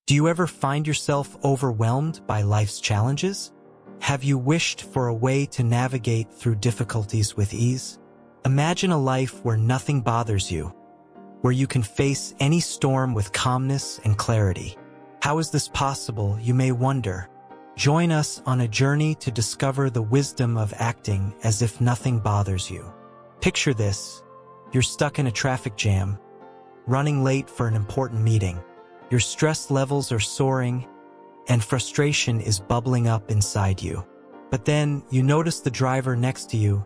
Do you ever find yourself overwhelmed by life's challenges? Have you wished for a way to navigate through difficulties with ease? Imagine a life where nothing bothers you, where you can face any storm with calmness and clarity. How is this possible, you may wonder? Join us on a journey to discover the wisdom of acting as if nothing bothers you. Picture this: you're stuck in a traffic jam, running late for an important meeting. Your stress levels are soaring, and frustration is bubbling up inside you. But then you notice the driver next to you,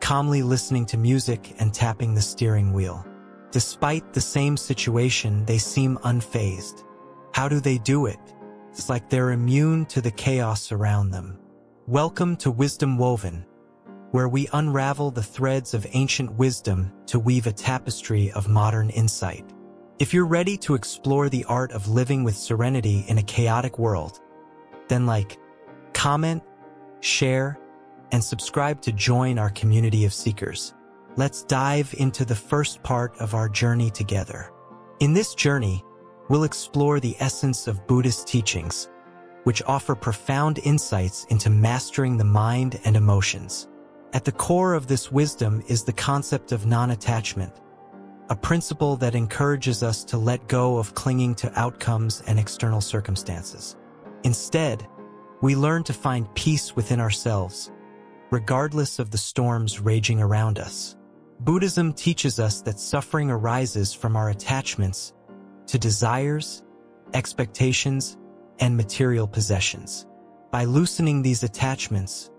calmly listening to music and tapping the steering wheel. Despite the same situation, they seem unfazed. How do they do it? It's like they're immune to the chaos around them. Welcome to Wisdom Woven, where we unravel the threads of ancient wisdom to weave a tapestry of modern insight. If you're ready to explore the art of living with serenity in a chaotic world, then comment, share, and subscribe to join our community of seekers. Let's dive into the first part of our journey together. In this journey, we'll explore the essence of Buddhist teachings, which offer profound insights into mastering the mind and emotions. At the core of this wisdom is the concept of non-attachment, a principle that encourages us to let go of clinging to outcomes and external circumstances. Instead, we learn to find peace within ourselves, regardless of the storms raging around us. Buddhism teaches us that suffering arises from our attachments to desires, expectations, and material possessions. By loosening these attachments,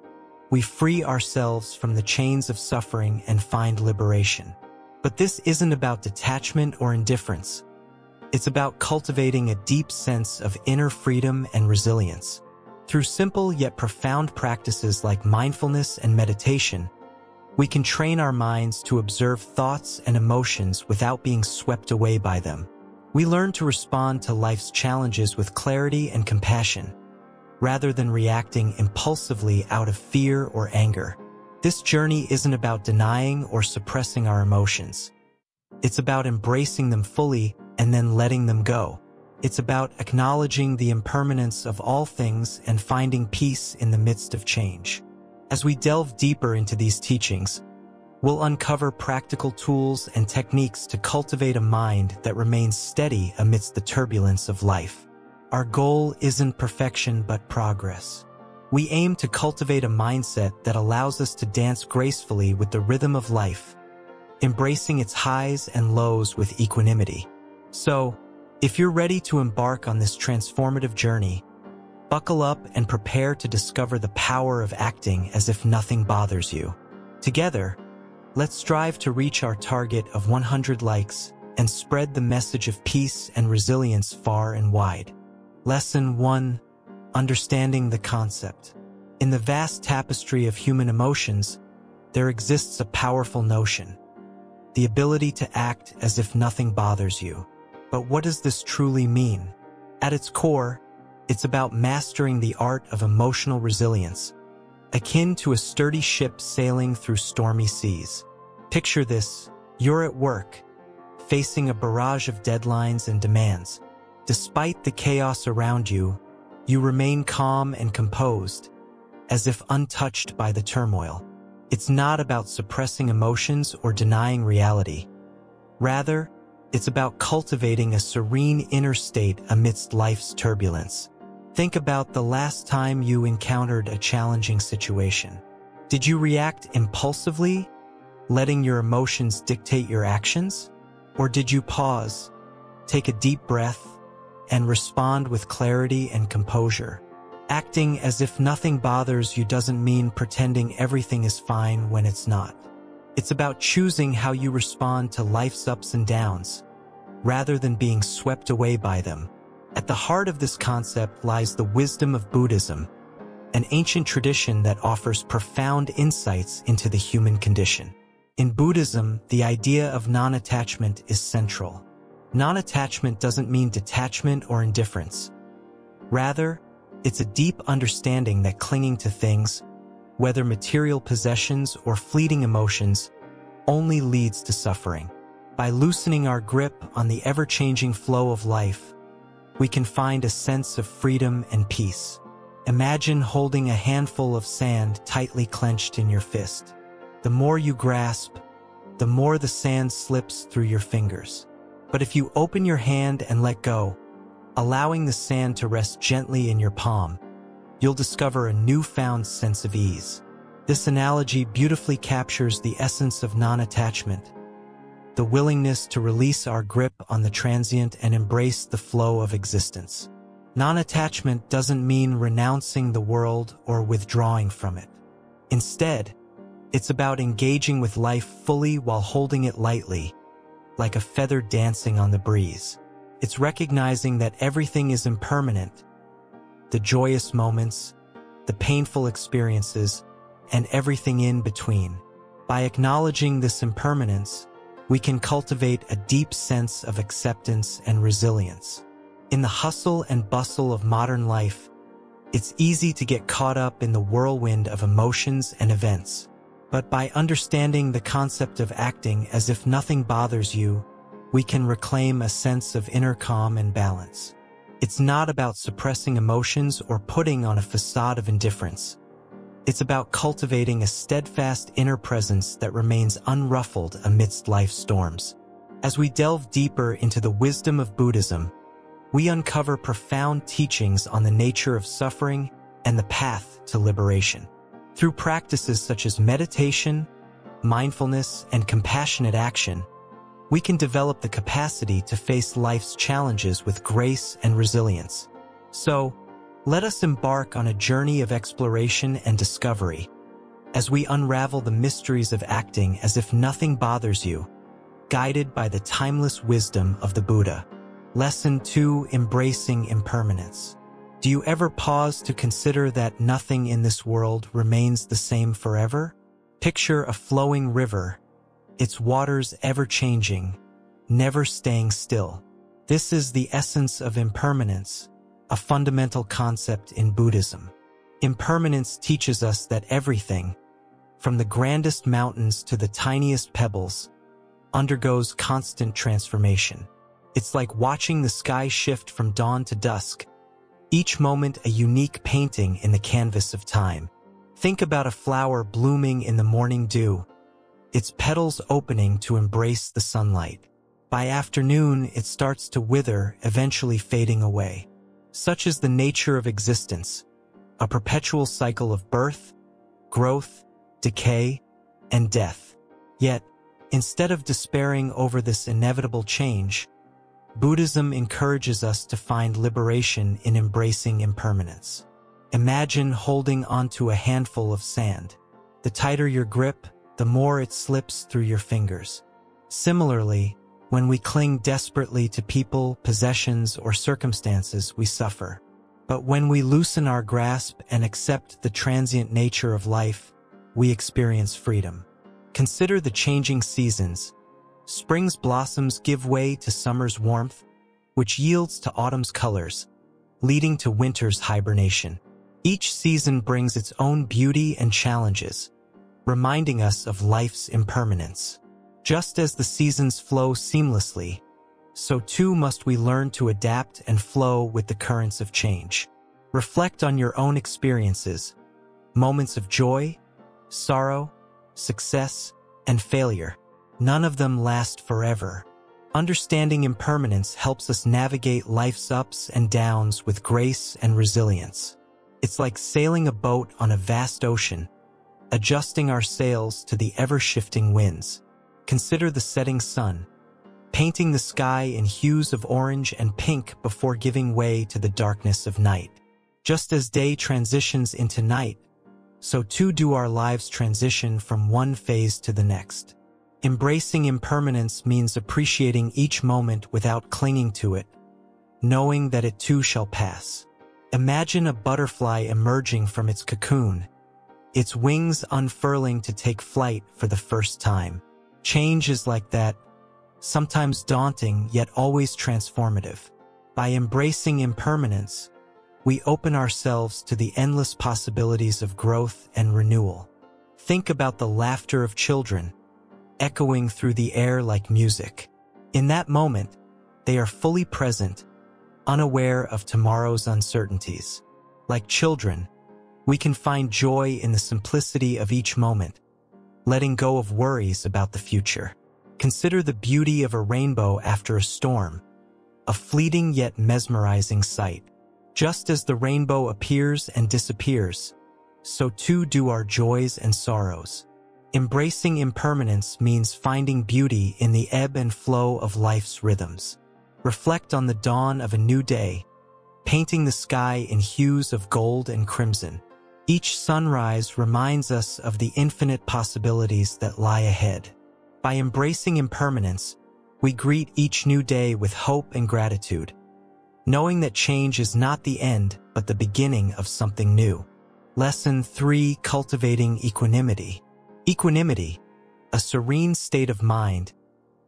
we free ourselves from the chains of suffering and find liberation. But this isn't about detachment or indifference. It's about cultivating a deep sense of inner freedom and resilience. Through simple yet profound practices like mindfulness and meditation, we can train our minds to observe thoughts and emotions without being swept away by them. We learn to respond to life's challenges with clarity and compassion, rather than reacting impulsively out of fear or anger. This journey isn't about denying or suppressing our emotions. It's about embracing them fully and then letting them go. It's about acknowledging the impermanence of all things and finding peace in the midst of change. As we delve deeper into these teachings, we'll uncover practical tools and techniques to cultivate a mind that remains steady amidst the turbulence of life. Our goal isn't perfection but progress. We aim to cultivate a mindset that allows us to dance gracefully with the rhythm of life, embracing its highs and lows with equanimity. So, if you're ready to embark on this transformative journey, buckle up and prepare to discover the power of acting as if nothing bothers you. Together, let's strive to reach our target of 100 likes and spread the message of peace and resilience far and wide. Lesson 1. Understanding the concept. In the vast tapestry of human emotions, there exists a powerful notion: the ability to act as if nothing bothers you. But what does this truly mean? At its core, it's about mastering the art of emotional resilience, akin to a sturdy ship sailing through stormy seas. Picture this: you're at work, facing a barrage of deadlines and demands. Despite the chaos around you, you remain calm and composed, as if untouched by the turmoil. It's not about suppressing emotions or denying reality. Rather, it's about cultivating a serene inner state amidst life's turbulence. Think about the last time you encountered a challenging situation. Did you react impulsively, letting your emotions dictate your actions? Or did you pause, take a deep breath, and respond with clarity and composure? Acting as if nothing bothers you doesn't mean pretending everything is fine when it's not. It's about choosing how you respond to life's ups and downs, rather than being swept away by them. At the heart of this concept lies the wisdom of Buddhism, an ancient tradition that offers profound insights into the human condition. In Buddhism, the idea of non-attachment is central. Non-attachment doesn't mean detachment or indifference. Rather, it's a deep understanding that clinging to things, whether material possessions or fleeting emotions, only leads to suffering. By loosening our grip on the ever-changing flow of life, we can find a sense of freedom and peace. Imagine holding a handful of sand tightly clenched in your fist. The more you grasp, the more the sand slips through your fingers. But if you open your hand and let go, allowing the sand to rest gently in your palm, you'll discover a newfound sense of ease. This analogy beautifully captures the essence of non-attachment, the willingness to release our grip on the transient and embrace the flow of existence. Non-attachment doesn't mean renouncing the world or withdrawing from it. Instead, it's about engaging with life fully while holding it lightly, like a feather dancing on the breeze. It's recognizing that everything is impermanent, the joyous moments, the painful experiences, and everything in between. By acknowledging this impermanence, we can cultivate a deep sense of acceptance and resilience. In the hustle and bustle of modern life, it's easy to get caught up in the whirlwind of emotions and events. But by understanding the concept of acting as if nothing bothers you, we can reclaim a sense of inner calm and balance. It's not about suppressing emotions or putting on a facade of indifference. It's about cultivating a steadfast inner presence that remains unruffled amidst life's storms. As we delve deeper into the wisdom of Buddhism, we uncover profound teachings on the nature of suffering and the path to liberation. Through practices such as meditation, mindfulness, and compassionate action, we can develop the capacity to face life's challenges with grace and resilience. So, let us embark on a journey of exploration and discovery as we unravel the mysteries of acting as if nothing bothers you, guided by the timeless wisdom of the Buddha. Lesson 2: Embracing Impermanence. Do you ever pause to consider that nothing in this world remains the same forever? Picture a flowing river, its waters ever-changing, never staying still. This is the essence of impermanence, a fundamental concept in Buddhism. Impermanence teaches us that everything, from the grandest mountains to the tiniest pebbles, undergoes constant transformation. It's like watching the sky shift from dawn to dusk, each moment a unique painting in the canvas of time. Think about a flower blooming in the morning dew, its petals opening to embrace the sunlight. By afternoon, it starts to wither, eventually fading away. Such is the nature of existence, a perpetual cycle of birth, growth, decay, and death. Yet, instead of despairing over this inevitable change, Buddhism encourages us to find liberation in embracing impermanence. Imagine holding onto a handful of sand. The tighter your grip, the more it slips through your fingers. Similarly, when we cling desperately to people, possessions, or circumstances, we suffer. But when we loosen our grasp and accept the transient nature of life, we experience freedom. Consider the changing seasons. Spring's blossoms give way to summer's warmth, which yields to autumn's colors, leading to winter's hibernation. Each season brings its own beauty and challenges, reminding us of life's impermanence. Just as the seasons flow seamlessly, so too must we learn to adapt and flow with the currents of change. Reflect on your own experiences, moments of joy, sorrow, success, and failure. None of them last forever. Understanding impermanence helps us navigate life's ups and downs with grace and resilience. It's like sailing a boat on a vast ocean, adjusting our sails to the ever-shifting winds. Consider the setting sun, painting the sky in hues of orange and pink before giving way to the darkness of night. Just as day transitions into night, so too do our lives transition from one phase to the next. Embracing impermanence means appreciating each moment without clinging to it, knowing that it too shall pass. Imagine a butterfly emerging from its cocoon, its wings unfurling to take flight for the first time. Change is like that, sometimes daunting yet always transformative. By embracing impermanence, we open ourselves to the endless possibilities of growth and renewal. Think about the laughter of children, echoing through the air like music. In that moment, they are fully present, unaware of tomorrow's uncertainties. Like children, we can find joy in the simplicity of each moment, letting go of worries about the future. Consider the beauty of a rainbow after a storm, a fleeting yet mesmerizing sight. Just as the rainbow appears and disappears, so too do our joys and sorrows. Embracing impermanence means finding beauty in the ebb and flow of life's rhythms. Reflect on the dawn of a new day, painting the sky in hues of gold and crimson. Each sunrise reminds us of the infinite possibilities that lie ahead. By embracing impermanence, we greet each new day with hope and gratitude, knowing that change is not the end, but the beginning of something new. Lesson 3: Cultivating Equanimity. Equanimity, a serene state of mind,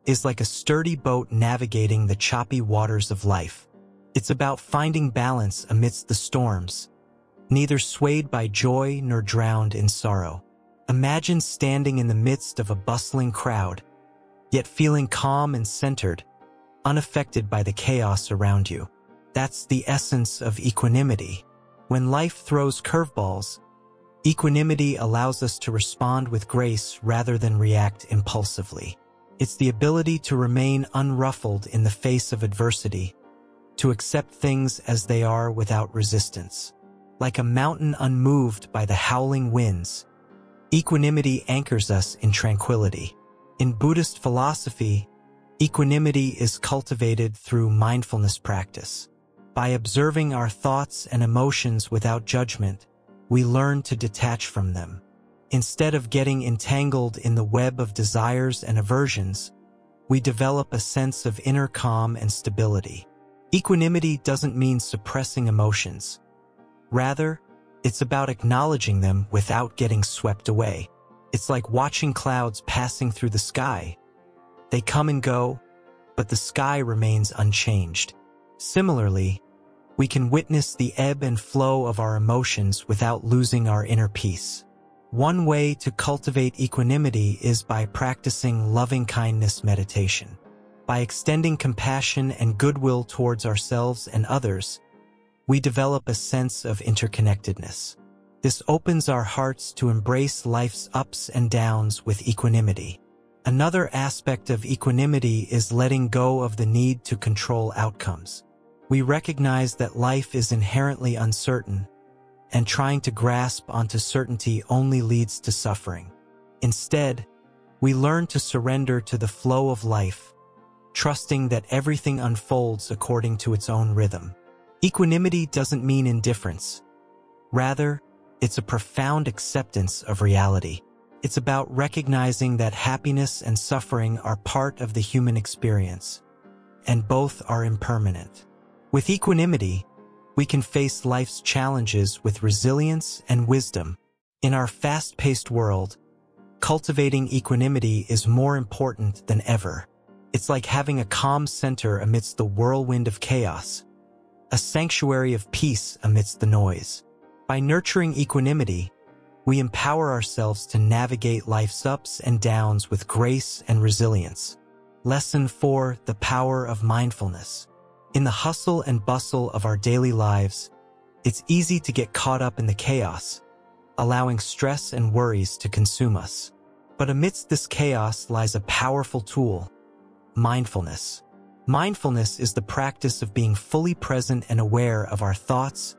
is like a sturdy boat navigating the choppy waters of life. It's about finding balance amidst the storms, neither swayed by joy nor drowned in sorrow. Imagine standing in the midst of a bustling crowd, yet feeling calm and centered, unaffected by the chaos around you. That's the essence of equanimity. When life throws curveballs, equanimity allows us to respond with grace rather than react impulsively. It's the ability to remain unruffled in the face of adversity, to accept things as they are without resistance. Like a mountain unmoved by the howling winds, equanimity anchors us in tranquility. In Buddhist philosophy, equanimity is cultivated through mindfulness practice. By observing our thoughts and emotions without judgment, we learn to detach from them. Instead of getting entangled in the web of desires and aversions, we develop a sense of inner calm and stability. Equanimity doesn't mean suppressing emotions. Rather, it's about acknowledging them without getting swept away. It's like watching clouds passing through the sky. They come and go, but the sky remains unchanged. Similarly, we can witness the ebb and flow of our emotions without losing our inner peace. One way to cultivate equanimity is by practicing loving-kindness meditation. By extending compassion and goodwill towards ourselves and others, we develop a sense of interconnectedness. This opens our hearts to embrace life's ups and downs with equanimity. Another aspect of equanimity is letting go of the need to control outcomes. We recognize that life is inherently uncertain, and trying to grasp onto certainty only leads to suffering. Instead, we learn to surrender to the flow of life, trusting that everything unfolds according to its own rhythm. Equanimity doesn't mean indifference. Rather, it's a profound acceptance of reality. It's about recognizing that happiness and suffering are part of the human experience, and both are impermanent. With equanimity, we can face life's challenges with resilience and wisdom. In our fast-paced world, cultivating equanimity is more important than ever. It's like having a calm center amidst the whirlwind of chaos, a sanctuary of peace amidst the noise. By nurturing equanimity, we empower ourselves to navigate life's ups and downs with grace and resilience. Lesson 4: The Power of Mindfulness. In the hustle and bustle of our daily lives, it's easy to get caught up in the chaos, allowing stress and worries to consume us. But amidst this chaos lies a powerful tool: mindfulness. Mindfulness is the practice of being fully present and aware of our thoughts,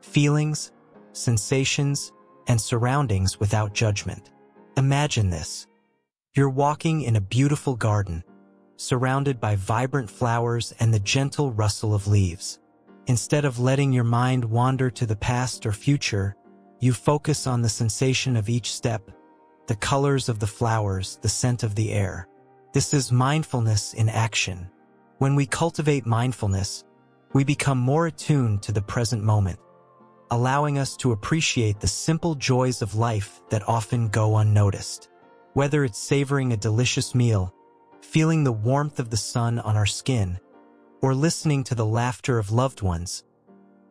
feelings, sensations, and surroundings without judgment. Imagine this. You're walking in a beautiful garden, surrounded by vibrant flowers and the gentle rustle of leaves. Instead of letting your mind wander to the past or future, you focus on the sensation of each step, the colors of the flowers, the scent of the air. This is mindfulness in action. When we cultivate mindfulness, we become more attuned to the present moment, allowing us to appreciate the simple joys of life that often go unnoticed. Whether it's savoring a delicious meal, feeling the warmth of the sun on our skin, or listening to the laughter of loved ones,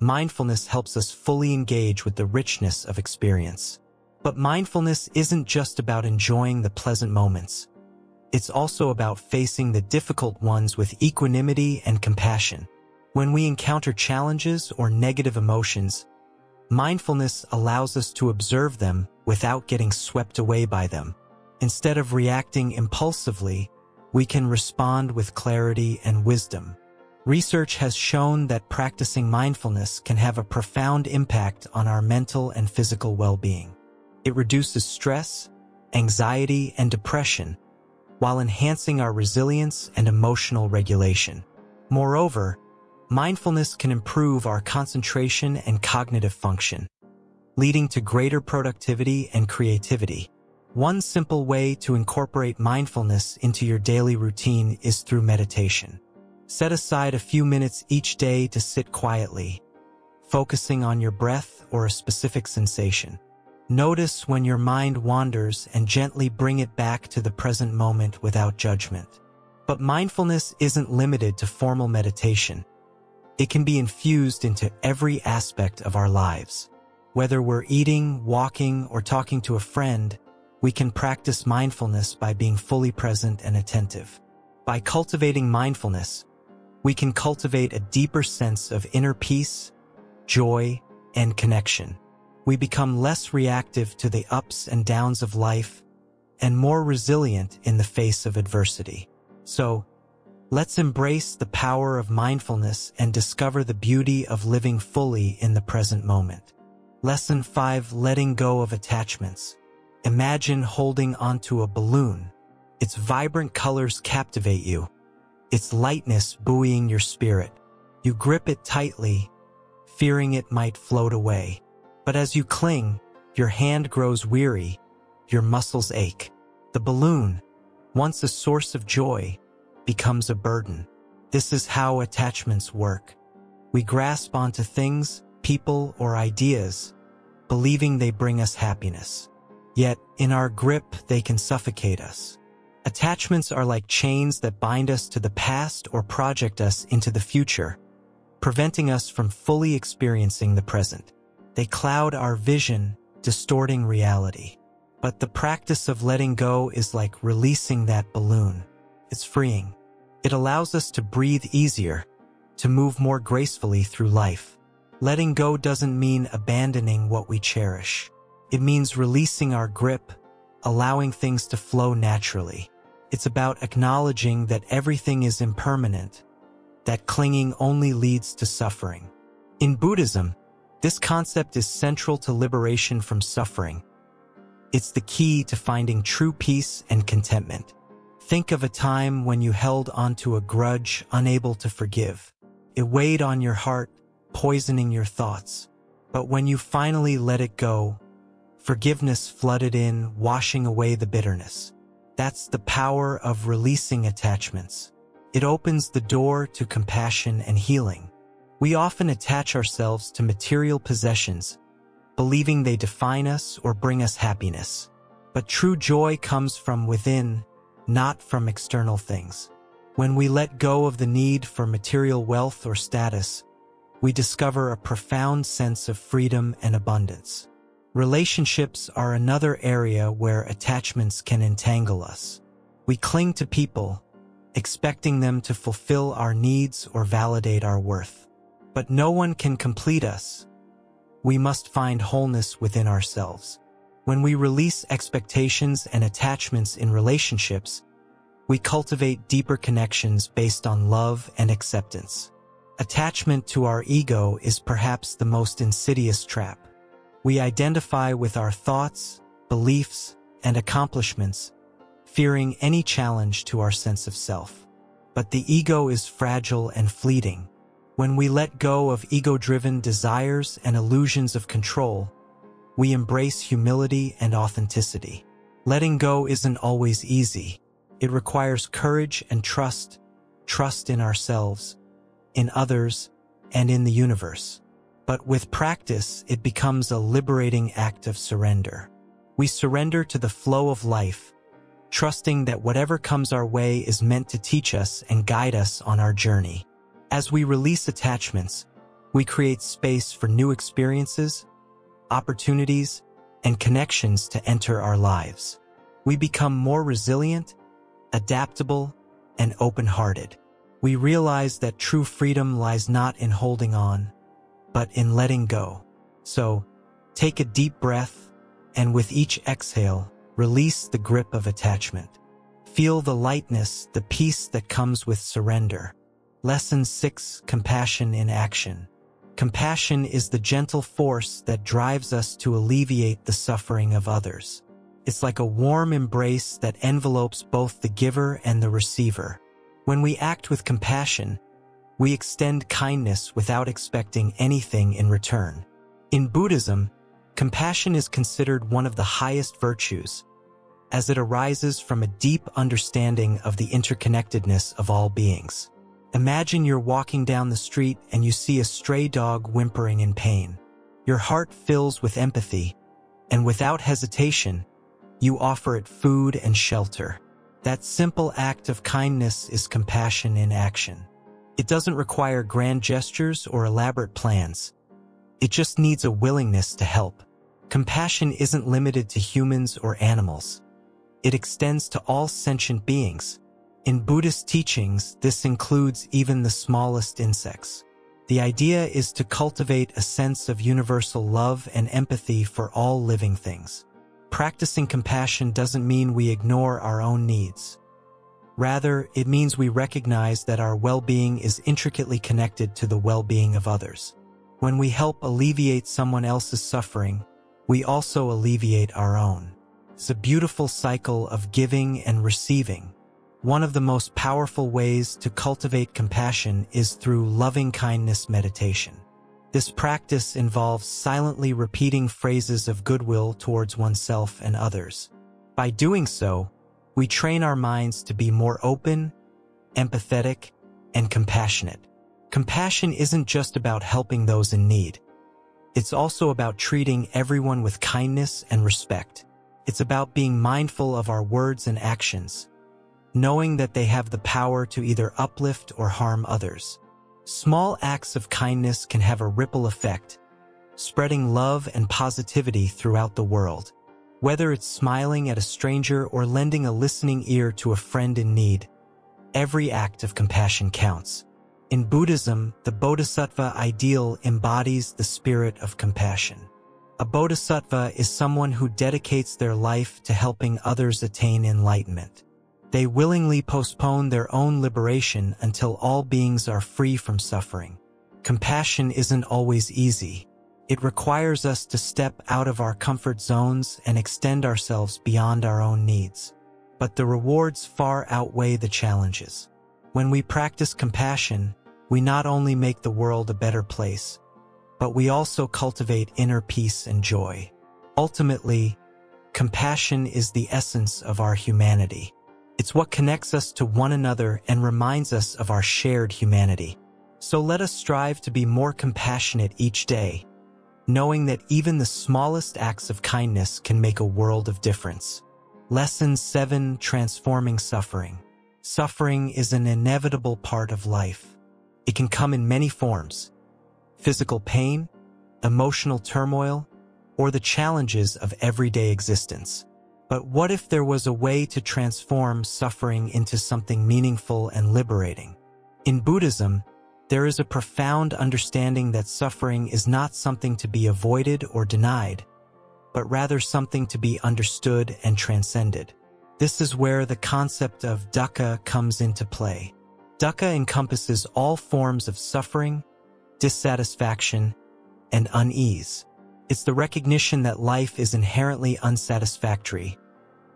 mindfulness helps us fully engage with the richness of experience. But mindfulness isn't just about enjoying the pleasant moments. It's also about facing the difficult ones with equanimity and compassion. When we encounter challenges or negative emotions, mindfulness allows us to observe them without getting swept away by them. Instead of reacting impulsively, we can respond with clarity and wisdom. Research has shown that practicing mindfulness can have a profound impact on our mental and physical well-being. It reduces stress, anxiety, and depression, while enhancing our resilience and emotional regulation. Moreover, mindfulness can improve our concentration and cognitive function, leading to greater productivity and creativity. One simple way to incorporate mindfulness into your daily routine is through meditation. Set aside a few minutes each day to sit quietly, focusing on your breath or a specific sensation. Notice when your mind wanders and gently bring it back to the present moment without judgment. But mindfulness isn't limited to formal meditation. It can be infused into every aspect of our lives. Whether we're eating, walking, or talking to a friend, we can practice mindfulness by being fully present and attentive. By cultivating mindfulness, we can cultivate a deeper sense of inner peace, joy, and connection. We become less reactive to the ups and downs of life and more resilient in the face of adversity. So, let's embrace the power of mindfulness and discover the beauty of living fully in the present moment. Lesson 5: Letting go of attachments. Imagine holding onto a balloon. Its vibrant colors captivate you, its lightness buoying your spirit. You grip it tightly, fearing it might float away. But as you cling, your hand grows weary, your muscles ache. The balloon, once a source of joy, becomes a burden. This is how attachments work. We grasp onto things, people, or ideas, believing they bring us happiness. Yet, in our grip, they can suffocate us. Attachments are like chains that bind us to the past or project us into the future, preventing us from fully experiencing the present. They cloud our vision, distorting reality. But the practice of letting go is like releasing that balloon. It's freeing. It allows us to breathe easier, to move more gracefully through life. Letting go doesn't mean abandoning what we cherish. It means releasing our grip, allowing things to flow naturally. It's about acknowledging that everything is impermanent, that clinging only leads to suffering. In Buddhism, this concept is central to liberation from suffering. It's the key to finding true peace and contentment. Think of a time when you held onto a grudge, unable to forgive. It weighed on your heart, poisoning your thoughts. But when you finally let it go, forgiveness flooded in, washing away the bitterness. That's the power of releasing attachments. It opens the door to compassion and healing. We often attach ourselves to material possessions, believing they define us or bring us happiness. But true joy comes from within, not from external things. When we let go of the need for material wealth or status, we discover a profound sense of freedom and abundance. Relationships are another area where attachments can entangle us. We cling to people, expecting them to fulfill our needs or validate our worth. But no one can complete us. We must find wholeness within ourselves. When we release expectations and attachments in relationships, we cultivate deeper connections based on love and acceptance. Attachment to our ego is perhaps the most insidious trap. We identify with our thoughts, beliefs, and accomplishments, fearing any challenge to our sense of self. But the ego is fragile and fleeting. When we let go of ego-driven desires and illusions of control, we embrace humility and authenticity. Letting go isn't always easy. It requires courage and trust in ourselves, in others, and in the universe. But with practice, it becomes a liberating act of surrender. We surrender to the flow of life, trusting that whatever comes our way is meant to teach us and guide us on our journey. As we release attachments, we create space for new experiences, opportunities, and connections to enter our lives. We become more resilient, adaptable, and open-hearted. we realize that true freedom lies not in holding on, but in letting go. So, take a deep breath, and with each exhale, release the grip of attachment. Feel the lightness, the peace that comes with surrender. Lesson 6: Compassion in Action. Compassion is the gentle force that drives us to alleviate the suffering of others. It's like a warm embrace that envelopes both the giver and the receiver. When we act with compassion, we extend kindness without expecting anything in return. In Buddhism, compassion is considered one of the highest virtues, as it arises from a deep understanding of the interconnectedness of all beings. Imagine you're walking down the street and you see a stray dog whimpering in pain. Your heart fills with empathy, and without hesitation, you offer it food and shelter. That simple act of kindness is compassion in action. It doesn't require grand gestures or elaborate plans. It just needs a willingness to help. Compassion isn't limited to humans or animals. It extends to all sentient beings. In Buddhist teachings, this includes even the smallest insects. The idea is to cultivate a sense of universal love and empathy for all living things. Practicing compassion doesn't mean we ignore our own needs. Rather, it means we recognize that our well-being is intricately connected to the well-being of others. When we help alleviate someone else's suffering, we also alleviate our own. It's a beautiful cycle of giving and receiving. One of the most powerful ways to cultivate compassion is through loving-kindness meditation. This practice involves silently repeating phrases of goodwill towards oneself and others. By doing so, we train our minds to be more open, empathetic, and compassionate. Compassion isn't just about helping those in need. It's also about treating everyone with kindness and respect. It's about being mindful of our words and actions, knowing that they have the power to either uplift or harm others. Small acts of kindness can have a ripple effect, spreading love and positivity throughout the world. Whether it's smiling at a stranger or lending a listening ear to a friend in need, every act of compassion counts. In Buddhism, the Bodhisattva ideal embodies the spirit of compassion. A Bodhisattva is someone who dedicates their life to helping others attain enlightenment. They willingly postpone their own liberation until all beings are free from suffering. Compassion isn't always easy. It requires us to step out of our comfort zones and extend ourselves beyond our own needs. But the rewards far outweigh the challenges. When we practice compassion, we not only make the world a better place, but we also cultivate inner peace and joy. Ultimately, compassion is the essence of our humanity. It's what connects us to one another and reminds us of our shared humanity. So let us strive to be more compassionate each day, knowing that even the smallest acts of kindness can make a world of difference. Lesson 7: Transforming Suffering. Suffering is an inevitable part of life. It can come in many forms: physical pain, emotional turmoil, or the challenges of everyday existence. But what if there was a way to transform suffering into something meaningful and liberating? In Buddhism, there is a profound understanding that suffering is not something to be avoided or denied, but rather something to be understood and transcended. This is where the concept of dukkha comes into play. Dukkha encompasses all forms of suffering, dissatisfaction, and unease. It's the recognition that life is inherently unsatisfactory,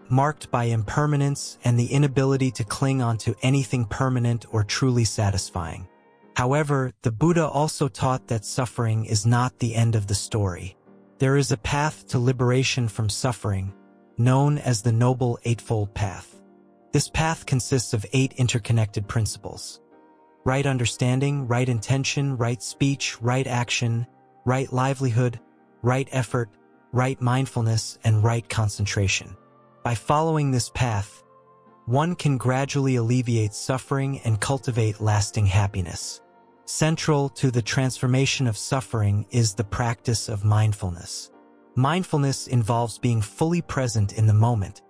marked by impermanence and the inability to cling onto anything permanent or truly satisfying. However, the Buddha also taught that suffering is not the end of the story. There is a path to liberation from suffering, known as the Noble Eightfold Path. This path consists of 8 interconnected principles: right understanding, right intention, right speech, right action, right livelihood, right effort, right mindfulness, and right concentration. By following this path, one can gradually alleviate suffering and cultivate lasting happiness. Central to the transformation of suffering is the practice of mindfulness. Mindfulness involves being fully present in the moment,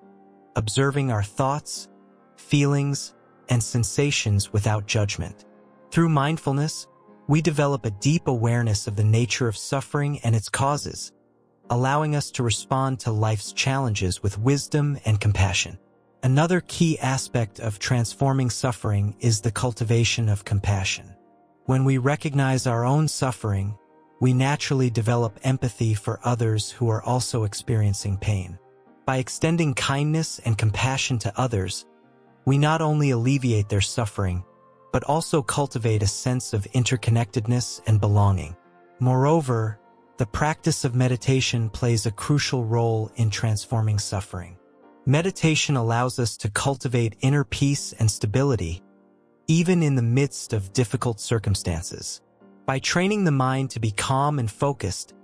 observing our thoughts, feelings, and sensations without judgment. Through mindfulness, we develop a deep awareness of the nature of suffering and its causes, allowing us to respond to life's challenges with wisdom and compassion. Another key aspect of transforming suffering is the cultivation of compassion. When we recognize our own suffering, we naturally develop empathy for others who are also experiencing pain. By extending kindness and compassion to others, we not only alleviate their suffering, but also cultivate a sense of interconnectedness and belonging. Moreover, the practice of meditation plays a crucial role in transforming suffering. Meditation allows us to cultivate inner peace and stability, even in the midst of difficult circumstances. By training the mind to be calm and focused,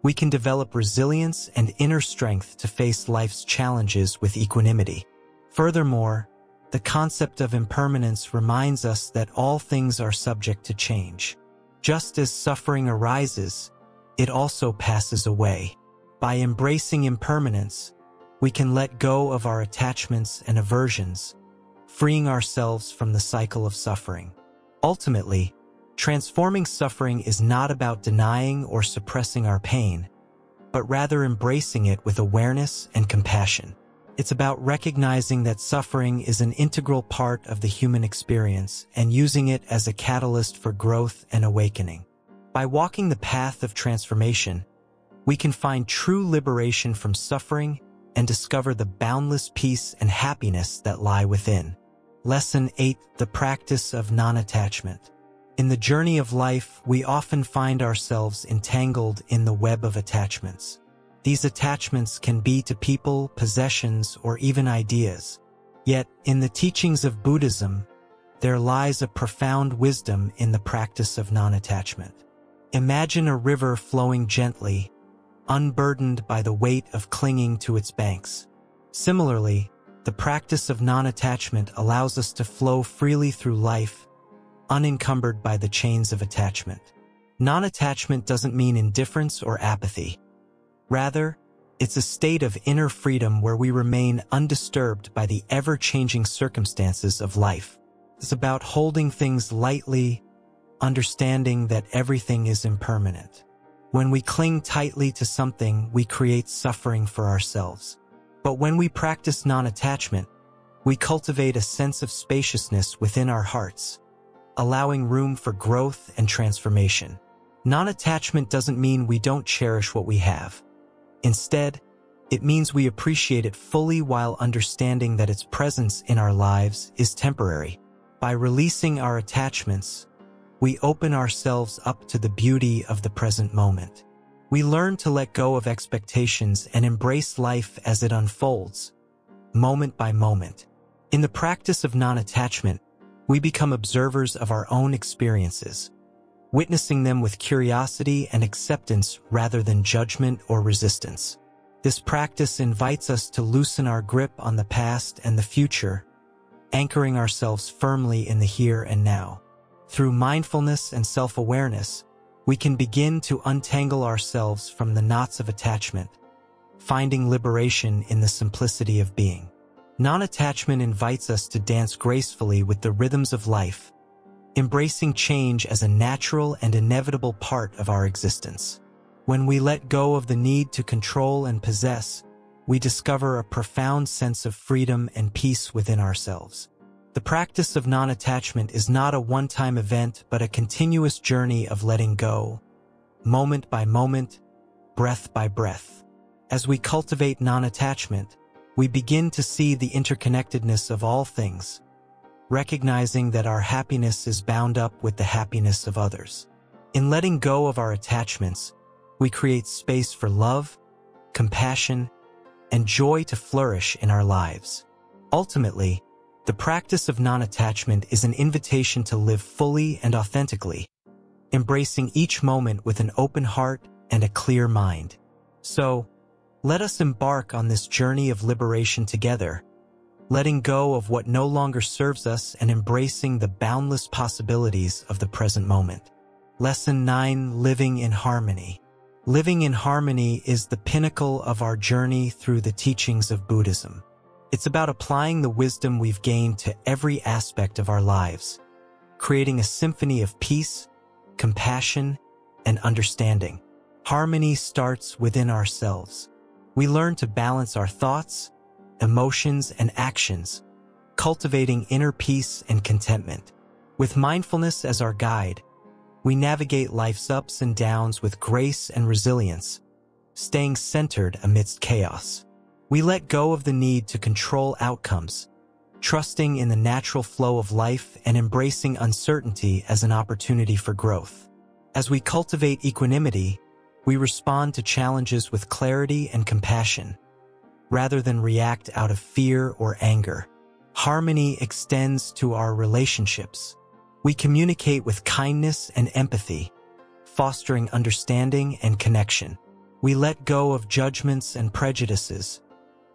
we can develop resilience and inner strength to face life's challenges with equanimity. Furthermore, the concept of impermanence reminds us that all things are subject to change. Just as suffering arises, it also passes away. By embracing impermanence, we can let go of our attachments and aversions, freeing ourselves from the cycle of suffering. Ultimately, transforming suffering is not about denying or suppressing our pain, but rather embracing it with awareness and compassion. It's about recognizing that suffering is an integral part of the human experience and using it as a catalyst for growth and awakening. By walking the path of transformation, we can find true liberation from suffering and discover the boundless peace and happiness that lie within. Lesson 8: The practice of non-attachment. In the journey of life, we often find ourselves entangled in the web of attachments. These attachments can be to people, possessions, or even ideas. Yet, in the teachings of Buddhism, there lies a profound wisdom in the practice of non-attachment. Imagine a river flowing gently, unburdened by the weight of clinging to its banks. Similarly, the practice of non-attachment allows us to flow freely through life, unencumbered by the chains of attachment. Non-attachment doesn't mean indifference or apathy. Rather, it's a state of inner freedom where we remain undisturbed by the ever-changing circumstances of life. It's about holding things lightly, understanding that everything is impermanent. When we cling tightly to something, we create suffering for ourselves. But when we practice non-attachment, we cultivate a sense of spaciousness within our hearts, allowing room for growth and transformation. Non-attachment doesn't mean we don't cherish what we have. Instead, it means we appreciate it fully while understanding that its presence in our lives is temporary. By releasing our attachments, we open ourselves up to the beauty of the present moment. We learn to let go of expectations and embrace life as it unfolds, moment by moment. In the practice of non-attachment, we become observers of our own experiences, witnessing them with curiosity and acceptance rather than judgment or resistance. This practice invites us to loosen our grip on the past and the future, anchoring ourselves firmly in the here and now. Through mindfulness and self-awareness, we can begin to untangle ourselves from the knots of attachment, finding liberation in the simplicity of being. Non-attachment invites us to dance gracefully with the rhythms of life, embracing change as a natural and inevitable part of our existence. When we let go of the need to control and possess, we discover a profound sense of freedom and peace within ourselves. The practice of non-attachment is not a one-time event, but a continuous journey of letting go, moment by moment, breath by breath. As we cultivate non-attachment, we begin to see the interconnectedness of all things, recognizing that our happiness is bound up with the happiness of others. In letting go of our attachments, we create space for love, compassion, and joy to flourish in our lives. Ultimately, the practice of non-attachment is an invitation to live fully and authentically, embracing each moment with an open heart and a clear mind. So, let us embark on this journey of liberation together, letting go of what no longer serves us and embracing the boundless possibilities of the present moment. Lesson 9: Living in Harmony. Living in harmony is the pinnacle of our journey through the teachings of Buddhism. It's about applying the wisdom we've gained to every aspect of our lives, creating a symphony of peace, compassion, and understanding. Harmony starts within ourselves. We learn to balance our thoughts, emotions, and actions, cultivating inner peace and contentment. With mindfulness as our guide, we navigate life's ups and downs with grace and resilience, staying centered amidst chaos. We let go of the need to control outcomes, trusting in the natural flow of life and embracing uncertainty as an opportunity for growth. As we cultivate equanimity, we respond to challenges with clarity and compassion, rather than react out of fear or anger. Harmony extends to our relationships. We communicate with kindness and empathy, fostering understanding and connection. We let go of judgments and prejudices,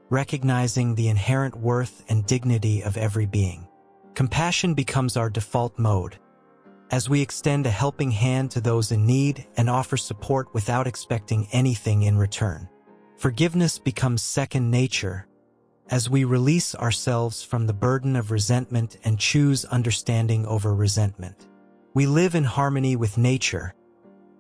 recognizing the inherent worth and dignity of every being. Compassion becomes our default mode, as we extend a helping hand to those in need and offer support without expecting anything in return. Forgiveness becomes second nature, as we release ourselves from the burden of resentment and choose understanding over resentment. We live in harmony with nature,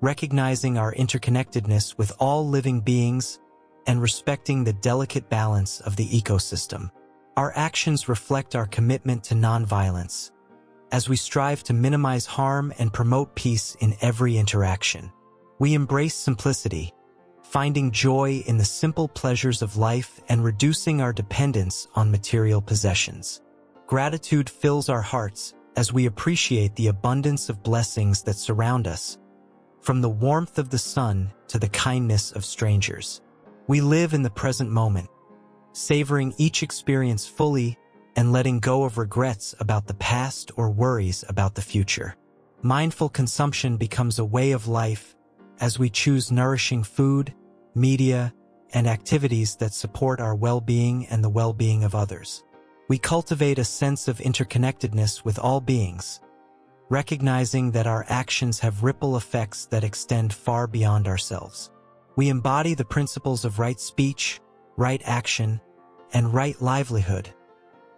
recognizing our interconnectedness with all living beings and respecting the delicate balance of the ecosystem. Our actions reflect our commitment to nonviolence, as we strive to minimize harm and promote peace in every interaction. We embrace simplicity, finding joy in the simple pleasures of life and reducing our dependence on material possessions. Gratitude fills our hearts as we appreciate the abundance of blessings that surround us, from the warmth of the sun to the kindness of strangers. We live in the present moment, savoring each experience fully and letting go of regrets about the past or worries about the future. Mindful consumption becomes a way of life as we choose nourishing food, media, and activities that support our well-being and the well-being of others. We cultivate a sense of interconnectedness with all beings, recognizing that our actions have ripple effects that extend far beyond ourselves. We embody the principles of right speech, right action, and right livelihood,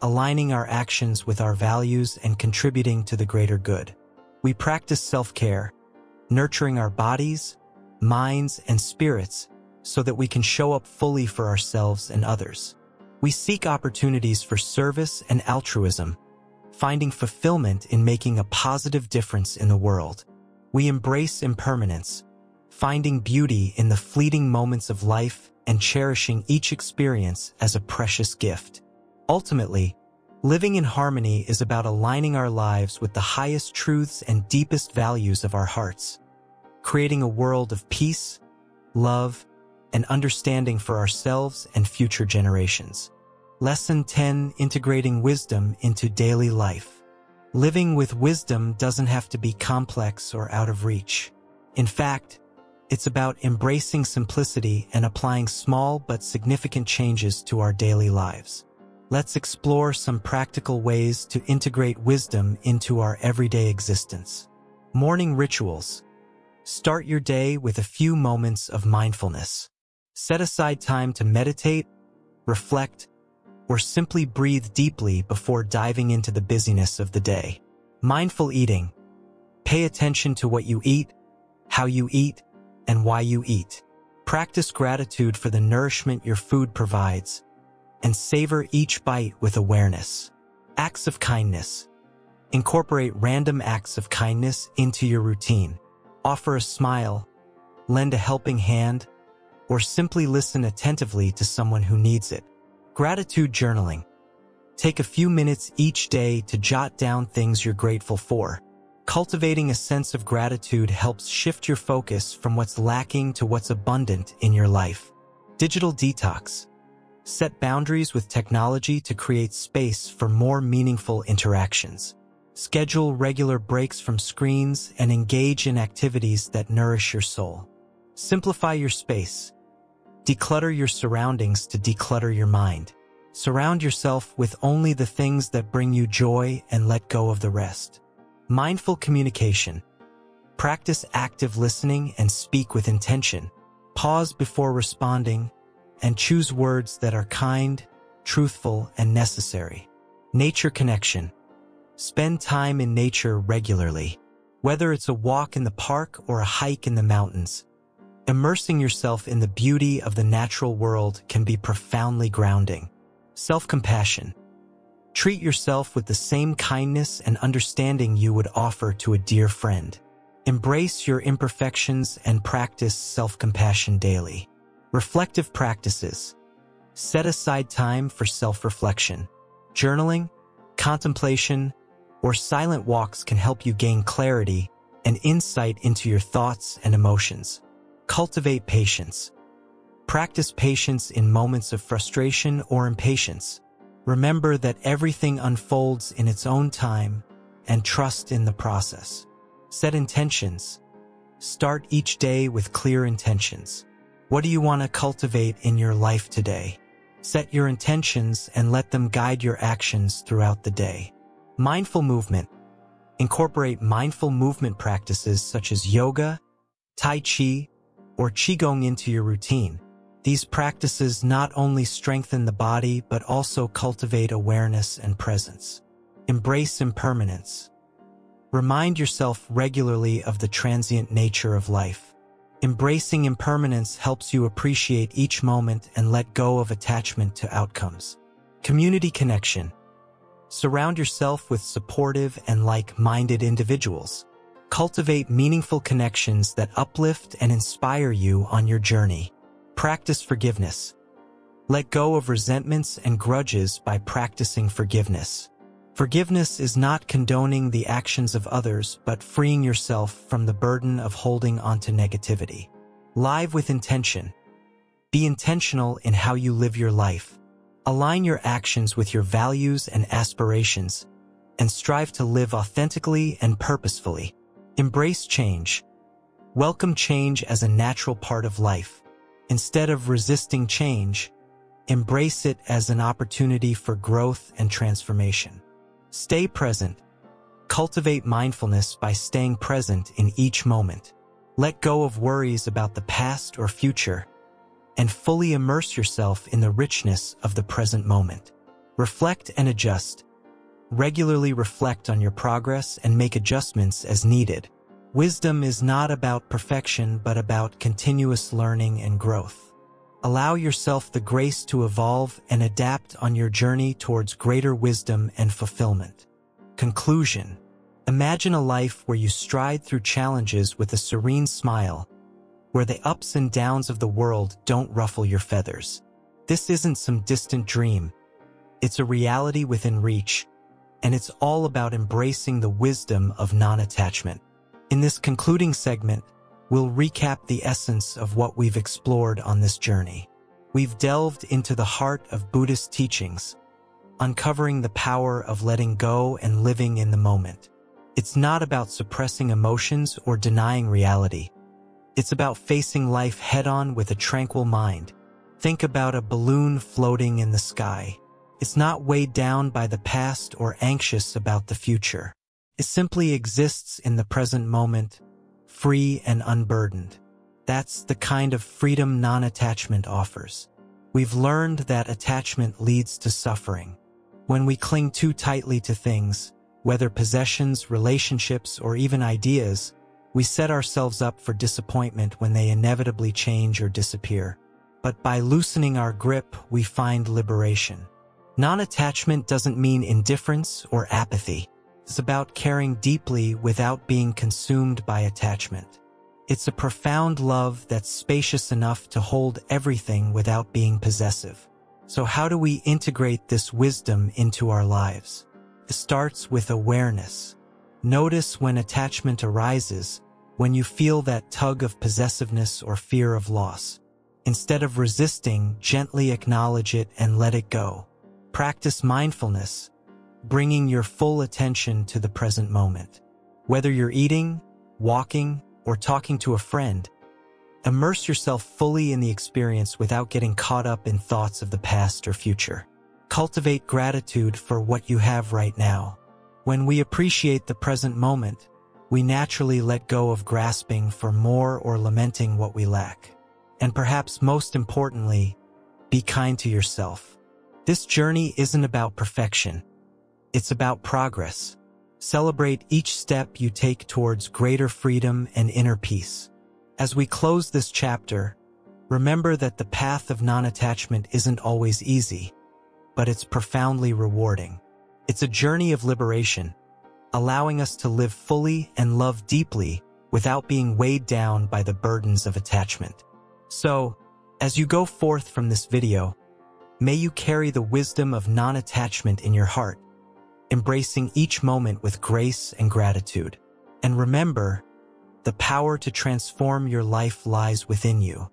aligning our actions with our values and contributing to the greater good. We practice self-care, nurturing our bodies, minds, and spirits so that we can show up fully for ourselves and others. We seek opportunities for service and altruism, finding fulfillment in making a positive difference in the world. We embrace impermanence, finding beauty in the fleeting moments of life and cherishing each experience as a precious gift. Ultimately, living in harmony is about aligning our lives with the highest truths and deepest values of our hearts, creating a world of peace, love, and understanding for ourselves and future generations. Lesson 10: Integrating wisdom into daily life. Living with wisdom doesn't have to be complex or out of reach. In fact, it's about embracing simplicity and applying small but significant changes to our daily lives. Let's explore some practical ways to integrate wisdom into our everyday existence. Morning rituals. Start your day with a few moments of mindfulness. Set aside time to meditate, reflect, or simply breathe deeply before diving into the busyness of the day. Mindful eating. Pay attention to what you eat, how you eat, and why you eat. Practice gratitude for the nourishment your food provides, and savor each bite with awareness. Acts of kindness. Incorporate random acts of kindness into your routine. Offer a smile, lend a helping hand, or simply listen attentively to someone who needs it. Gratitude journaling. Take a few minutes each day to jot down things you're grateful for. Cultivating a sense of gratitude helps shift your focus from what's lacking to what's abundant in your life. Digital detox. Set boundaries with technology to create space for more meaningful interactions. Schedule regular breaks from screens and engage in activities that nourish your soul. Simplify your space. Declutter your surroundings to declutter your mind. Surround yourself with only the things that bring you joy and let go of the rest. Mindful communication. Practice active listening and speak with intention. Pause before responding and choose words that are kind, truthful, and necessary. Nature connection. Spend time in nature regularly. Whether it's a walk in the park or a hike in the mountains, immersing yourself in the beauty of the natural world can be profoundly grounding. Self-compassion. Treat yourself with the same kindness and understanding you would offer to a dear friend. Embrace your imperfections and practice self-compassion daily. Reflective practices. Set aside time for self-reflection. Journaling, contemplation, or silent walks can help you gain clarity and insight into your thoughts and emotions. Cultivate patience. Practice patience in moments of frustration or impatience. Remember that everything unfolds in its own time and trust in the process. Set intentions. Start each day with clear intentions. What do you want to cultivate in your life today? Set your intentions and let them guide your actions throughout the day. Mindful movement. Incorporate mindful movement practices such as yoga, tai chi, or qigong into your routine. These practices not only strengthen the body but also cultivate awareness and presence. Embrace impermanence. Remind yourself regularly of the transient nature of life. Embracing impermanence helps you appreciate each moment and let go of attachment to outcomes. Community connection. Surround yourself with supportive and like-minded individuals. Cultivate meaningful connections that uplift and inspire you on your journey. Practice forgiveness. Let go of resentments and grudges by practicing forgiveness. Forgiveness is not condoning the actions of others, but freeing yourself from the burden of holding onto negativity. Live with intention. Be intentional in how you live your life. Align your actions with your values and aspirations, and strive to live authentically and purposefully. Embrace change. Welcome change as a natural part of life. Instead of resisting change, embrace it as an opportunity for growth and transformation. Stay present. Cultivate mindfulness by staying present in each moment. Let go of worries about the past or future, and fully immerse yourself in the richness of the present moment. Reflect and adjust. Regularly reflect on your progress and make adjustments as needed. Wisdom is not about perfection, but about continuous learning and growth. Allow yourself the grace to evolve and adapt on your journey towards greater wisdom and fulfillment. Conclusion. Imagine a life where you stride through challenges with a serene smile, where the ups and downs of the world don't ruffle your feathers. This isn't some distant dream. It's a reality within reach, and it's all about embracing the wisdom of non-attachment. In this concluding segment, we'll recap the essence of what we've explored on this journey. We've delved into the heart of Buddhist teachings, uncovering the power of letting go and living in the moment. It's not about suppressing emotions or denying reality. It's about facing life head-on with a tranquil mind. Think about a balloon floating in the sky. It's not weighed down by the past or anxious about the future. It simply exists in the present moment, free and unburdened. That's the kind of freedom non-attachment offers. We've learned that attachment leads to suffering. When we cling too tightly to things, whether possessions, relationships, or even ideas, we set ourselves up for disappointment when they inevitably change or disappear. But by loosening our grip, we find liberation. Non-attachment doesn't mean indifference or apathy. It's about caring deeply without being consumed by attachment. It's a profound love that's spacious enough to hold everything without being possessive. So how do we integrate this wisdom into our lives? It starts with awareness. Notice when attachment arises, when you feel that tug of possessiveness or fear of loss. Instead of resisting, gently acknowledge it and let it go. Practice mindfulness, bringing your full attention to the present moment. Whether you're eating, walking, or talking to a friend, immerse yourself fully in the experience without getting caught up in thoughts of the past or future. Cultivate gratitude for what you have right now. When we appreciate the present moment, we naturally let go of grasping for more or lamenting what we lack. And perhaps most importantly, be kind to yourself. This journey isn't about perfection. It's about progress. Celebrate each step you take towards greater freedom and inner peace. As we close this chapter, remember that the path of non-attachment isn't always easy, but it's profoundly rewarding. It's a journey of liberation, allowing us to live fully and love deeply without being weighed down by the burdens of attachment. So, as you go forth from this video, may you carry the wisdom of non-attachment in your heart, embracing each moment with grace and gratitude. And remember, the power to transform your life lies within you.